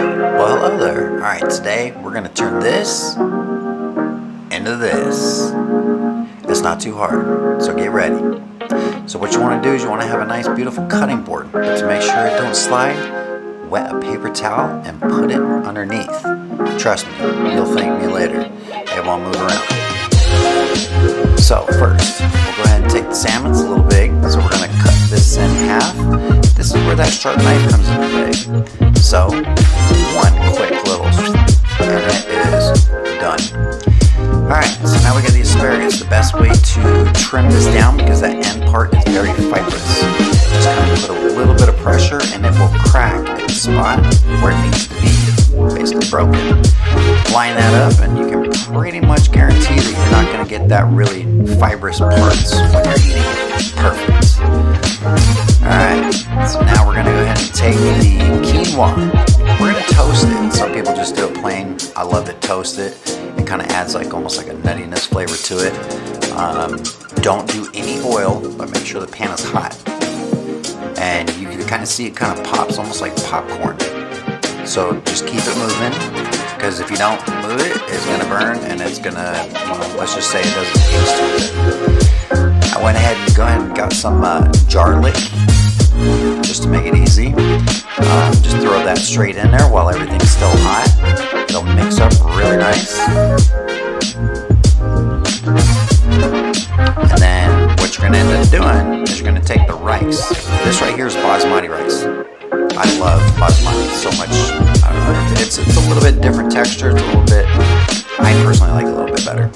Well, hello there. Alright, today we're going to turn this into this. It's not too hard, so get ready. So what you want to do is you want to have a nice beautiful cutting board, but to make sure it don't slide, wet a paper towel and put it underneath. Trust me, you'll thank me later. It won't move around. So first, we'll go ahead and take the salmon. It's a little big, so we're going to cut this in half. This is where that sharp knife comes into play. So one quick little, and it is done. Alright, so now we got the asparagus. The best way to trim this down, because that end part is very fibrous, just kind of put a little bit of pressure and it will crack at the spot where it needs to be basically broken. Line that up and you can pretty much guarantee that you're not going to get that really fibrous parts when you're eating it. Perfect. Alright, so now we're going to go ahead and take the quinoa. We're going to toast it. Some people just do it plain. I love to toast it. It kind of adds like almost like a nuttiness flavor to it. Don't do any oil, but make sure the pan is hot. And you can kind of see it kind of pops almost like popcorn. So just keep it moving, because if you don't move it, it's going to burn and it's going to, let's just say it doesn't taste too good. I went ahead and got some garlic, just to make it easy. Just throw that straight in there while everything's still hot. It'll mix up really nice. And then what you're going to end up doing is you're going to take the rice. This right here is basmati rice. I love basmati so much. I don't know, it's a little bit different texture. It's a little bit, I personally like it a little bit better.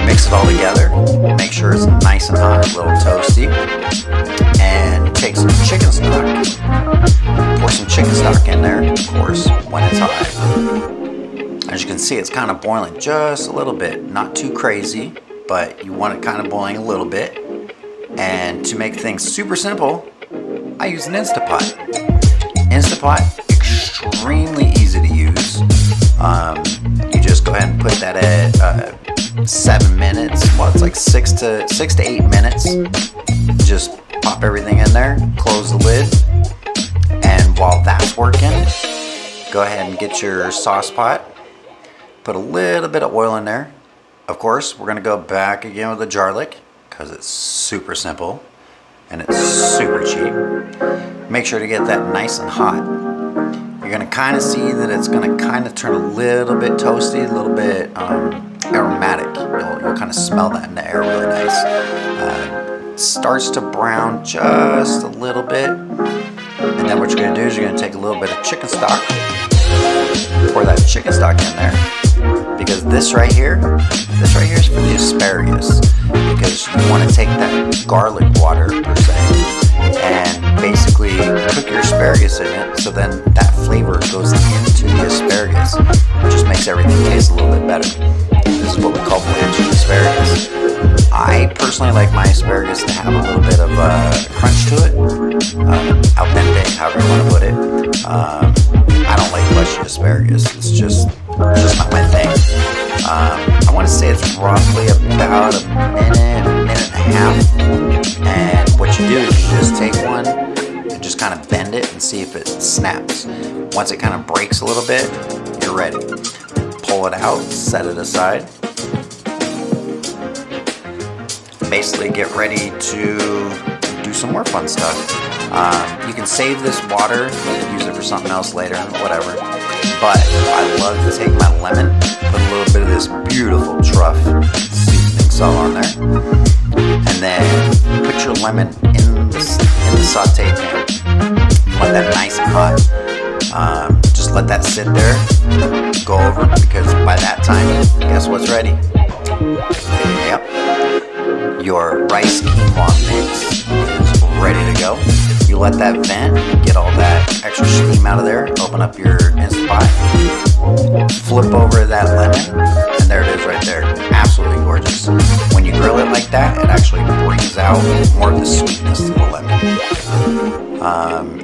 Mix it all together. Make sure it's nice and hot, a little toasty. And take some chicken stock. Pour some chicken stock in there, of course, when it's hot. As you can see, it's kind of boiling just a little bit. Not too crazy, but you want it kind of boiling a little bit. And to make things super simple, I use an Instapot. Instapot, extremely easy to use. You just go ahead and put that at 7 minutes. Well, it's like 6 to 8 minutes. Just pop everything in there, close the lid, and while that's working, go ahead and get your sauce pot. Put a little bit of oil in there. Of course, we're going to go back again with the garlic, because it's super simple and it's super cheap. Make sure to get that nice and hot. You're going to kind of see that it's going to kind of turn a little bit toasty, a little bit aromatic. You'll kind of smell that in the air really nice. Starts to brown just a little bit. And then what you're going to do is you're going to take a little bit of chicken stock, pour that chicken stock in there, because this right here is for the asparagus, because you want to take that garlic water per se and basically cook your asparagus in it, so then that flavor goes into the asparagus. It just makes everything taste a little bit better. This is what we call blanching asparagus. I personally like my asparagus to have a little bit of crunch to it, al dente, however you want to put it. I don't like mushy asparagus. It's just not my thing. I want to say it's roughly about a minute and a half. And what you do is you just take one and just kind of bend it and see if it snaps. Once it kind of breaks a little bit, you're ready. Pull it out, set it aside. Basically get ready to do some more fun stuff. You can save this water, use it for something else later, whatever. But I love to take my lemon, put a little bit of this beautiful truff seasoning salt on there, and then put your lemon in the saute pan. You want that nice and hot. Just let that sit there, go over, because by that time, guess what's ready? Yep. Your rice quinoa mix is ready to go. You let that vent, get all that extra steam out of there, open up your Instapot, flip over that lemon, and there it is right there. Absolutely gorgeous. When you grill it like that, it actually brings out more of the sweetness to the lemon.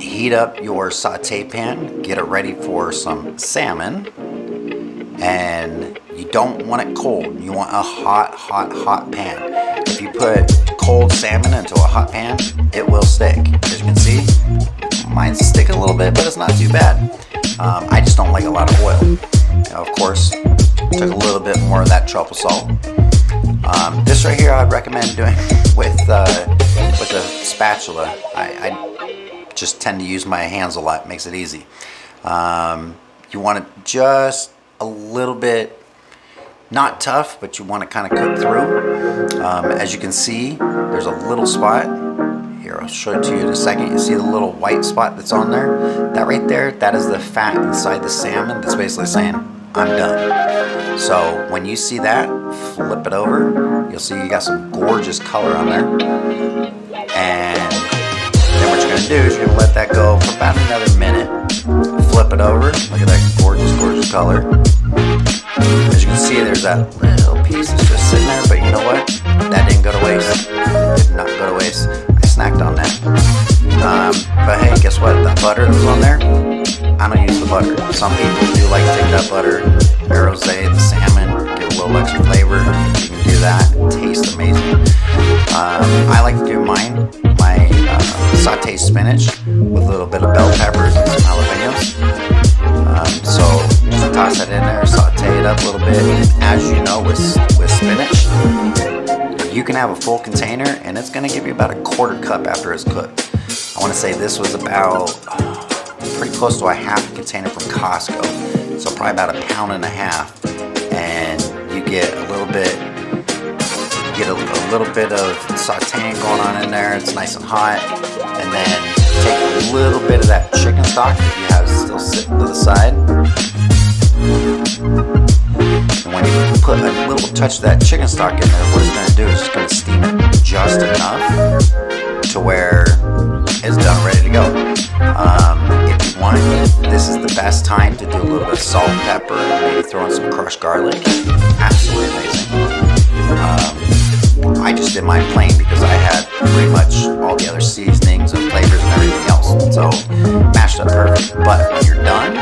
Heat up your saute pan, get it ready for some salmon, and you don't want it cold. You want a hot pan. If you put cold salmon into a hot pan, it will stick. As you can see, mine's sticking a little bit, but it's not too bad. I just don't like a lot of oil. Now, of course, took a little bit more of that truffle salt. This right here I'd recommend doing with a spatula. I just tend to use my hands a lot, makes it easy. You want it just a little bit, not tough, but you want to kind of cook through. As you can see, there's a little spot. Here, I'll show it to you in a second. You see the little white spot that's on there? That right there, that is the fat inside the salmon that's basically saying, I'm done. So when you see that, flip it over. You'll see you got some gorgeous color on there. And then what you're going to do is you're going to let that go for about another minute. Flip it over. Look at that gorgeous, gorgeous color. As you can see, there's that little piece that's just sitting there. But you know what? That didn't go to waste. It did not go to waste. I snacked on that. But hey, guess what? That butter that was on there, I don't use the butter. Some people do like to take that butter, rose, the salmon, get a little extra flavor. You can do that. It tastes amazing. I like to do my sauteed spinach with a little bit of bell peppers and some jalapenos. So just toss that in there, saute it up a little bit. And as you know, with spinach, you can have a full container and it's going to give you about a quarter cup after it's cooked. I want to say this was about pretty close to a half container from Costco, so probably about 1.5 pounds, and you get a little bit of sauteing going on in there. It's nice and hot, and then take a little bit of that chicken stock that you have still sitting to the side, and when you put a little touch of that chicken stock in there, what it's going to do is it's going to steam it just enough to where it's done, ready to go. If you want, this is the best time to do a little bit of salt and pepper, maybe throw in some crushed garlic. Absolutely amazing. I just did mine plain because I had pretty much all the other seasonings and flavors and everything else, so mashed up perfect. But when you're done,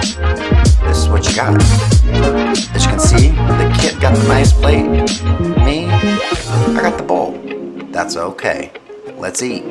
this is what you got. As you can see, the kid got the nice plate. Me, I got the bowl. That's okay. Let's eat.